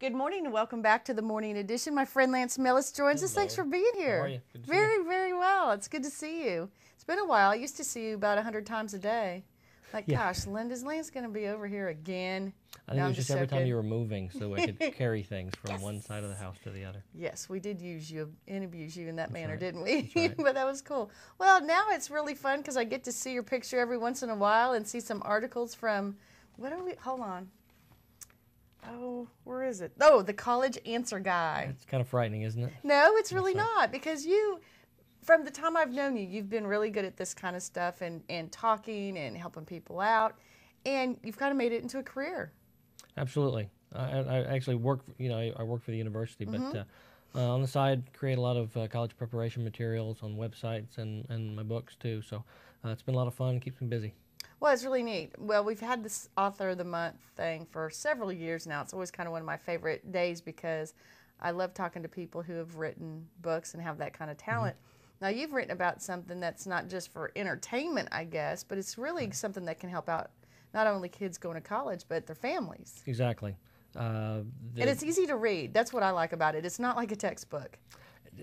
Good morning and welcome back to the morning edition. My friend Lance Millis joins us. Thanks for being here. How are you? Good to see Very, you. very well. It's good to see you. It's been a while. I used to see you about 100 times a day. Like, Yeah. gosh, Linda's Lance going to be over here again. I think No, it I'm was just every time joking. you were moving so I could carry things from one side of the house to the other. Yes, we did use you and abuse you in that manner, right. didn't we? That's right. But that was cool. Well, now it's really fun because I get to see your picture every once in a while and see some articles from, what are we, hold on. Oh, where is it? Oh, the College Answer Guy. It's kind of frightening, isn't it? No, it's really That's right. not, because you, from the time I've known you, you've been really good at this kind of stuff and talking and helping people out, and you've kind of made it into a career. Absolutely. I actually work, I work for the university, but on the side, create a lot of college preparation materials on websites and my books too. So it's been a lot of fun. Keeps me busy. Well, it's really neat. Well, we've had this Author of the Month thing for several years now. It's always kind of one of my favorite days because I love talking to people who have written books and have that kind of talent. Now, you've written about something that's not just for entertainment, I guess, but it's really something that can help out not only kids going to college, but their families. Exactly. And it's easy to read. That's what I like about it. It's not like a textbook.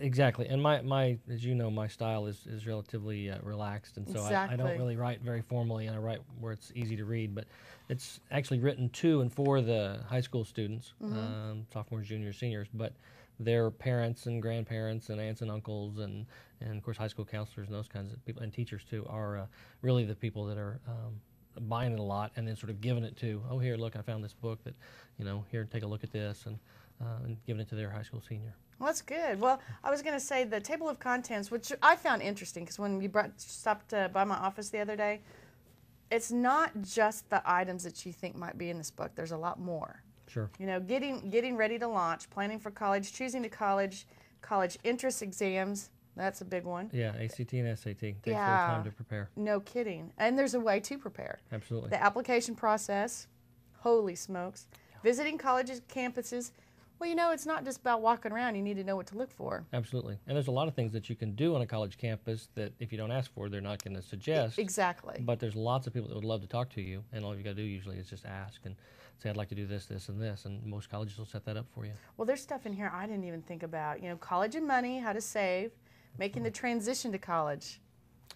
Exactly, and my as you know, my style is relatively relaxed, and so I don't really write very formally, and I write where it's easy to read. But it's actually written to and for the high school students, sophomores, juniors, seniors, but their parents and grandparents and aunts and uncles and of course high school counselors and those kinds of people, and teachers too, are really the people that are buying it a lot and then sort of giving it to, oh, here, look, I found this book that, here, take a look at this, and giving it to their high school senior. Well, that's good. Well, I was going to say the table of contents, which I found interesting because when you stopped by my office the other day, it's not just the items that you think might be in this book. There's a lot more. Sure. Getting ready to launch, planning for college, choosing to college entrance exams. That's a big one. Yeah, ACT and SAT. Takes a little time to prepare. No kidding. And there's a way to prepare. Absolutely. The application process. Holy smokes. Yeah. Visiting colleges, campuses. Well, it's not just about walking around. You need to know what to look for. Absolutely. And there's a lot of things that you can do on a college campus that if you don't ask for, they're not going to suggest. Exactly. But there's lots of people that would love to talk to you, and all you got to do usually is just ask and say, I'd like to do this, this, and this, and most colleges will set that up for you. Well, there's stuff in here I didn't even think about. College and money, how to save, making the transition to college.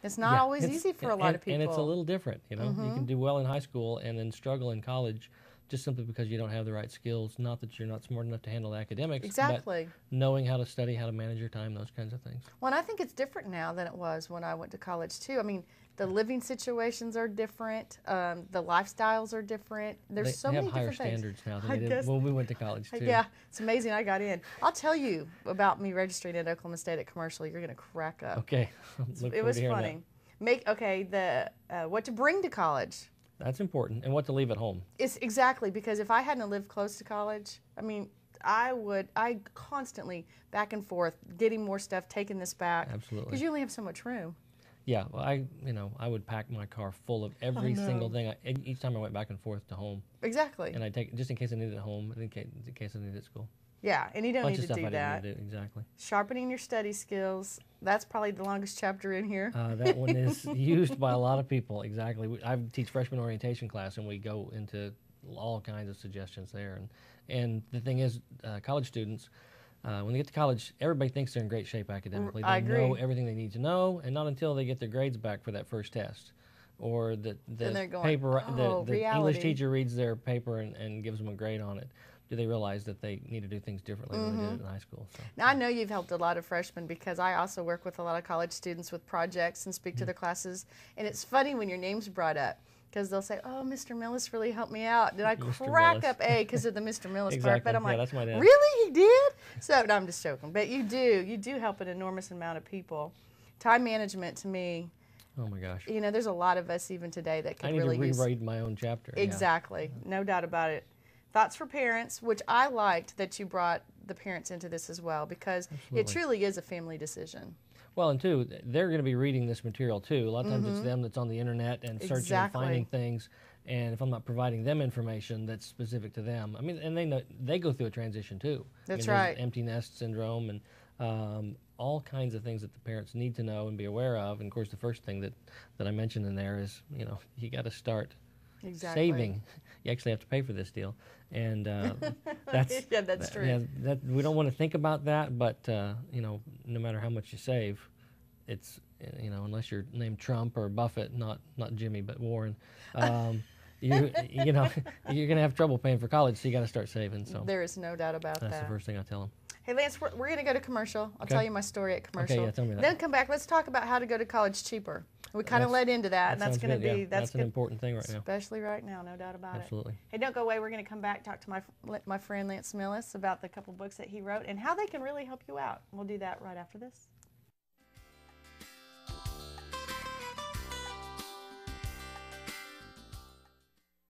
It's not always easy for a lot of people. And it's a little different, You can do well in high school and then struggle in college just simply because you don't have the right skills. Not that you're not smart enough to handle academics, exactly. But knowing how to study, how to manage your time, those kinds of things. Well, and I think it's different now than it was when I went to college, too. I mean, the living situations are different. The lifestyles are different. There's so many different things. They have higher standards now than they did when we went to college, too. Yeah, it's amazing I got in. I'll tell you about me registering at Oklahoma State at commercial. You're going to crack up. Okay. It was funny. What to bring to college. That's important, and what to leave at home. It's exactly, because if I hadn't lived close to college, I mean, I constantly back and forth, getting more stuff, taking this back. Absolutely. Because you only have so much room. Yeah, well, I would pack my car full of every single thing. Each time I went back and forth to home. Exactly. And I take just in case I needed it at home, in case I needed it at school. Yeah, and you don't need to do that. Bunch of stuff I didn't need to do, exactly. Sharpening your study skills. That's probably the longest chapter in here. That one is used by a lot of people, exactly. I teach freshman orientation class, and we go into all kinds of suggestions there. And the thing is, college students, when they get to college, everybody thinks they're in great shape academically. I agree. Know everything they need to know, and not until they get their grades back for that first test. Or the English teacher reads their paper and gives them a grade on it. Do they realize that they need to do things differently than they did in high school? So. Now, I know you've helped a lot of freshmen because I also work with a lot of college students with projects and speak to their classes. And it's funny when your name's brought up because they'll say, oh, Mr. Millis really helped me out. And I crack up because of the Mr. Millis part. But I'm like, that's my dad. Really? He did? So, no, I'm just joking. But you do help an enormous amount of people. Time management to me. Oh my gosh. There's a lot of us even today that could really use. I need to rewrite my own chapter. Exactly. Yeah. No doubt about it. Thoughts for parents, which I liked that you brought the parents into this as well, because it truly is a family decision. Well, and two, they're going to be reading this material too. A lot of times it's them that's on the internet and searching and finding things. And if I'm not providing them information that's specific to them, I mean, and they go through a transition too. That's right. Empty nest syndrome and all kinds of things that the parents need to know and be aware of. And of course, the first thing that I mentioned in there is, you got to start Exactly. saving. You actually have to pay for this deal, and that's yeah, that's true. Yeah, that we don't want to think about that, but you know, no matter how much you save, it's you know, unless you're named Trump or Buffett, not Jimmy, but Warren. You know, you're going to have trouble paying for college, so you got to start saving. So there is no doubt about that. That's the first thing I tell them. Hey, Lance, we're going to go to commercial. I'll tell you my story at commercial. Okay, yeah, tell me that. Then come back. Let's talk about how to go to college cheaper. We kind of led into that, and that's going to be that's an important thing right now. Especially right now, no doubt about Absolutely. it. Hey, don't go away. We're going to come back, talk to my friend Lance Millis about the couple books that he wrote and how they can really help you out. We'll do that right after this.